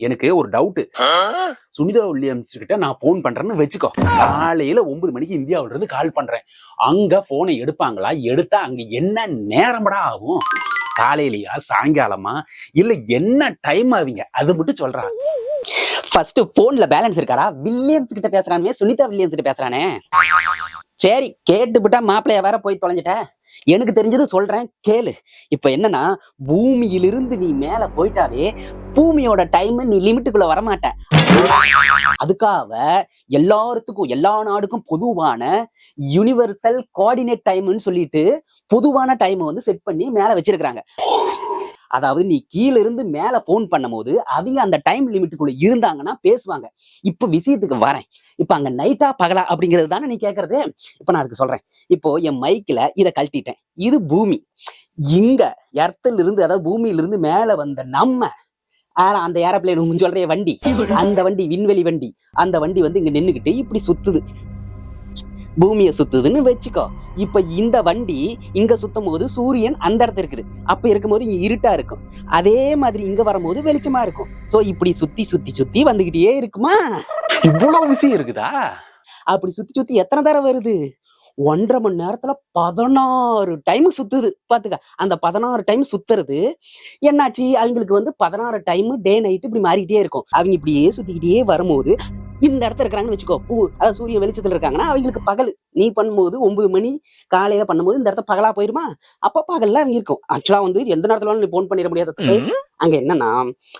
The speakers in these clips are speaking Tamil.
எனக்கு ஒரு டவுட். சுனிதா வில்லியம்ஸ் கிட்ட நான் போன் பண்றேன்னு வச்சுக்கோ. காலையில 9 மணிக்கு இந்தியாவில இருந்து கால் பண்றேன். அங்க போனை எடுப்பாங்களா? எடுத்தா அங்க என்ன நேரம்டா ஆகும்? காலையிலயா சாயங்காலமா இல்ல என்ன டைம் ஆவீங்க? அது மட்டும் சொல்றாங்க. ஃபர்ஸ்ட் போன்ல பேலன்ஸ் இருக்காடா? வில்லியம்ஸ் கிட்ட பேசுறானே, சுனிதா வில்லியம்ஸ் கிட்ட பேசுறானே. சரி கேட்டுவிட்டா மாப்பிள்ளைய வேற போய் தொலைஞ்சிட்ட. எனக்கு தெரிஞ்சது சொல்றேன் கேளு. இப்ப என்னன்னா, பூமியிலிருந்து நீ மேல போயிட்டாவே பூமியோட டைம் நீ லிமிட்டுக்குள்ள வரமாட்ட. அதுக்காக எல்லாத்துக்கும் எல்லா நாடுக்கும் பொதுவான யூனிவர்சல் கோஆர்டினேட் டைம்னு சொல்லிட்டு பொதுவான டைம் வந்து செட் பண்ணி மேல வச்சிருக்காங்க. அதாவது நீ கீழ இருந்து மேல போன் பண்ணும் போது அவங்க அந்த டைம் லிமிட்டுக்குள்ள இருந்தாங்கன்னா பேசுவாங்க. இப்ப விஷயத்துக்கு வரேன். இப்ப அங்க நைட்டா பகலா அப்படிங்கிறது தானே நீ கேக்குறது. இப்ப நான் அதுக்கு சொல்றேன். இப்போ என் மைக்ல இதை கழட்டிட்டேன். இது பூமி. இங்க எர்த்துல இருந்து, அதாவது பூமியில இருந்து மேல வந்த நம்ம அந்த ஏரோப்ளேன் சொல்ற வண்டி, அந்த வண்டி விண்வெளி வண்டி, அந்த வண்டி வந்து இங்க நின்னுகிட்டு இப்படி சுத்துது, பூமியை சுத்துதுன்னு வச்சுக்கோ. இப்ப இந்த வண்டி இங்க சுத்தும் போது சூரியன் அந்த இடத்துல இருக்குது. அப்ப இருக்கும்போது இங்க இருட்டா இருக்கும். அதே மாதிரி இங்க வரும்போது வெளிச்சமா இருக்கும். சோ இப்படி சுத்தி சுத்தி சுத்தி வந்துகிட்டே இருக்குமா? இவ்வளவு விஷயம் இருக்குதா? அப்படி சுத்தி சுத்தி எத்தனை தடவை வருது? 1.5 மணி நேரத்துல 16 டைம் சுத்துது பாத்துக்க. அந்த 16 டைம் சுத்துறது என்னாச்சு? அவங்களுக்கு வந்து 16 டைம் டே நைட் இப்படி மாறிக்கிட்டே இருக்கும். அவங்க இப்படியே சுத்திக்கிட்டே வரும்போது இந்த இடத்துல இருக்கிறாங்கன்னு வச்சுக்கோ, அதாவது சூரிய வெளிச்சத்துல இருக்காங்கன்னா அவங்களுக்கு பகல். நீ பண்ணும்போது 9 மணி காலையில பண்ணும்போது இந்த இடத்த பகலா போயிருமா? அப்ப பகல்ல அவங்க இருக்கும். ஆக்சுவலா வந்து எந்த நேரத்துல நீ போன் பண்ணிட முடியாது. அங்க என்னன்னா,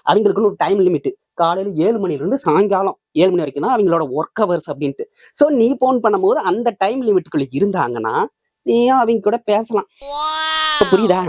அவங்களுக்குன்னு ஒரு டைம் லிமிட். காலையில 7 மணில இருந்து சாயங்காலம் 7 மணி வரைக்கும் தான் அவங்களோட ஒர்க் ஹவர்ஸ் அப்படின்ட்டு. சோ நீ போன் பண்ணும்போது அந்த டைம் லிமிட்டுக்குள்ள இருந்தாங்கன்னா நீயும் அவங்க கூட பேசலாம். புரியுதா?